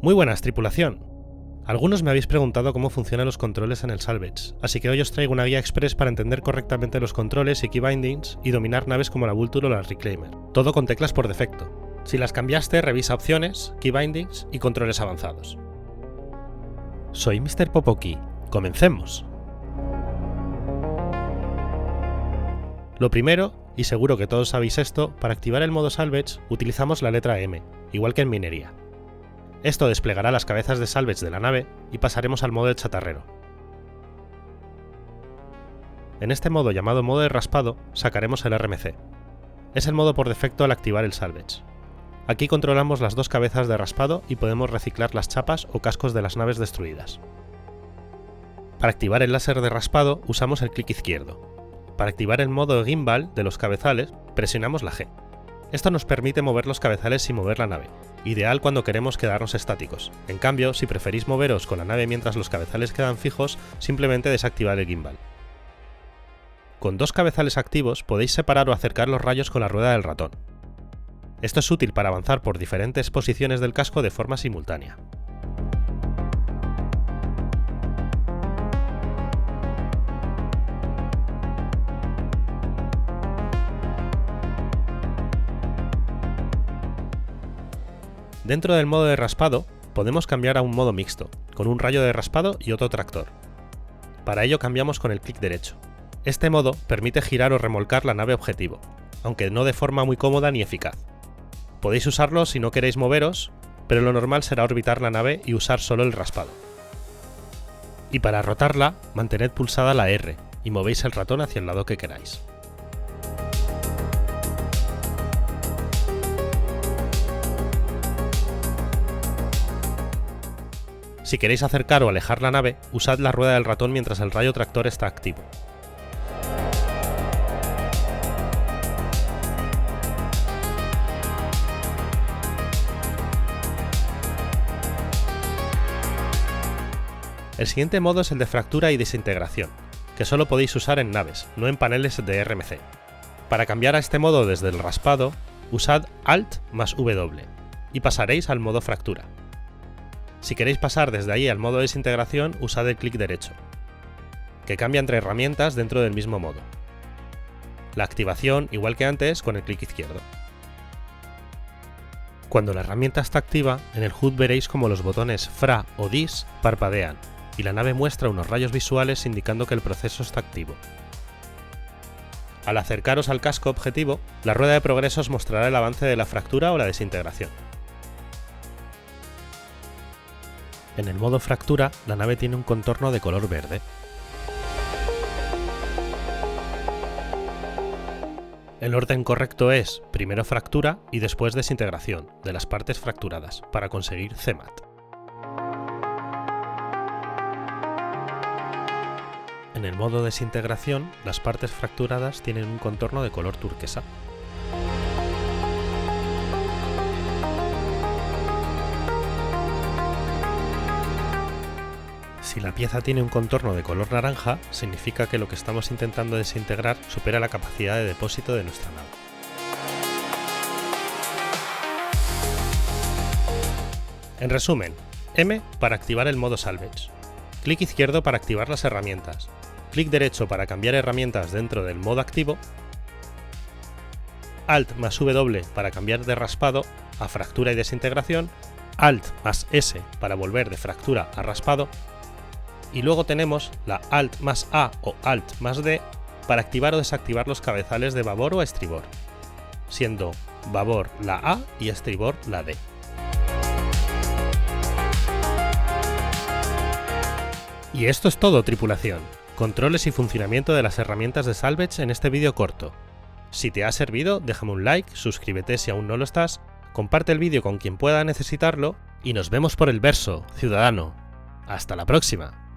Muy buenas, tripulación. Algunos me habéis preguntado cómo funcionan los controles en el Salvage, así que hoy os traigo una guía express para entender correctamente los controles y keybindings y dominar naves como la Vulture o la Reclaimer, todo con teclas por defecto. Si las cambiaste, revisa opciones, keybindings y controles avanzados. Soy Mr. Popoki. Comencemos. Lo primero, y seguro que todos sabéis esto, para activar el modo Salvage utilizamos la letra M, igual que en minería. Esto desplegará las cabezas de salvage de la nave y pasaremos al modo de chatarrero. En este modo llamado modo de raspado sacaremos el RMC. Es el modo por defecto al activar el salvage. Aquí controlamos las dos cabezas de raspado y podemos reciclar las chapas o cascos de las naves destruidas. Para activar el láser de raspado usamos el clic izquierdo. Para activar el modo gimbal de los cabezales presionamos la G. Esto nos permite mover los cabezales sin mover la nave, ideal cuando queremos quedarnos estáticos. En cambio, si preferís moveros con la nave mientras los cabezales quedan fijos, simplemente desactivad el gimbal. Con dos cabezales activos podéis separar o acercar los rayos con la rueda del ratón. Esto es útil para avanzar por diferentes posiciones del casco de forma simultánea. Dentro del modo de raspado, podemos cambiar a un modo mixto, con un rayo de raspado y otro tractor. Para ello cambiamos con el clic derecho. Este modo permite girar o remolcar la nave objetivo, aunque no de forma muy cómoda ni eficaz. Podéis usarlo si no queréis moveros, pero lo normal será orbitar la nave y usar solo el raspado. Y para rotarla, mantened pulsada la R y movéis el ratón hacia el lado que queráis. Si queréis acercar o alejar la nave, usad la rueda del ratón mientras el rayo tractor está activo. El siguiente modo es el de fractura y desintegración, que solo podéis usar en naves, no en paneles de RMC. Para cambiar a este modo desde el raspado, usad Alt más W y pasaréis al modo fractura. Si queréis pasar desde ahí al modo de desintegración, usad el clic derecho, que cambia entre herramientas dentro del mismo modo. La activación, igual que antes, con el clic izquierdo. Cuando la herramienta está activa, en el HUD veréis como los botones FRA o DIS parpadean, y la nave muestra unos rayos visuales indicando que el proceso está activo. Al acercaros al casco objetivo, la rueda de progreso os mostrará el avance de la fractura o la desintegración. En el modo fractura, la nave tiene un contorno de color verde. El orden correcto es primero fractura y después desintegración de las partes fracturadas para conseguir CMAT. En el modo desintegración, las partes fracturadas tienen un contorno de color turquesa. Si la pieza tiene un contorno de color naranja, significa que lo que estamos intentando desintegrar supera la capacidad de depósito de nuestra nave. En resumen, M para activar el modo Salvage, clic izquierdo para activar las herramientas, clic derecho para cambiar herramientas dentro del modo activo, Alt más W para cambiar de raspado a fractura y desintegración, Alt más S para volver de fractura a raspado, y luego tenemos la Alt más A o Alt más D para activar o desactivar los cabezales de babor o estribor, siendo babor la A y estribor la D. Y esto es todo, tripulación. Controles y funcionamiento de las herramientas de Salvage en este vídeo corto. Si te ha servido, déjame un like, suscríbete si aún no lo estás, comparte el vídeo con quien pueda necesitarlo y nos vemos por el verso, ciudadano. ¡Hasta la próxima!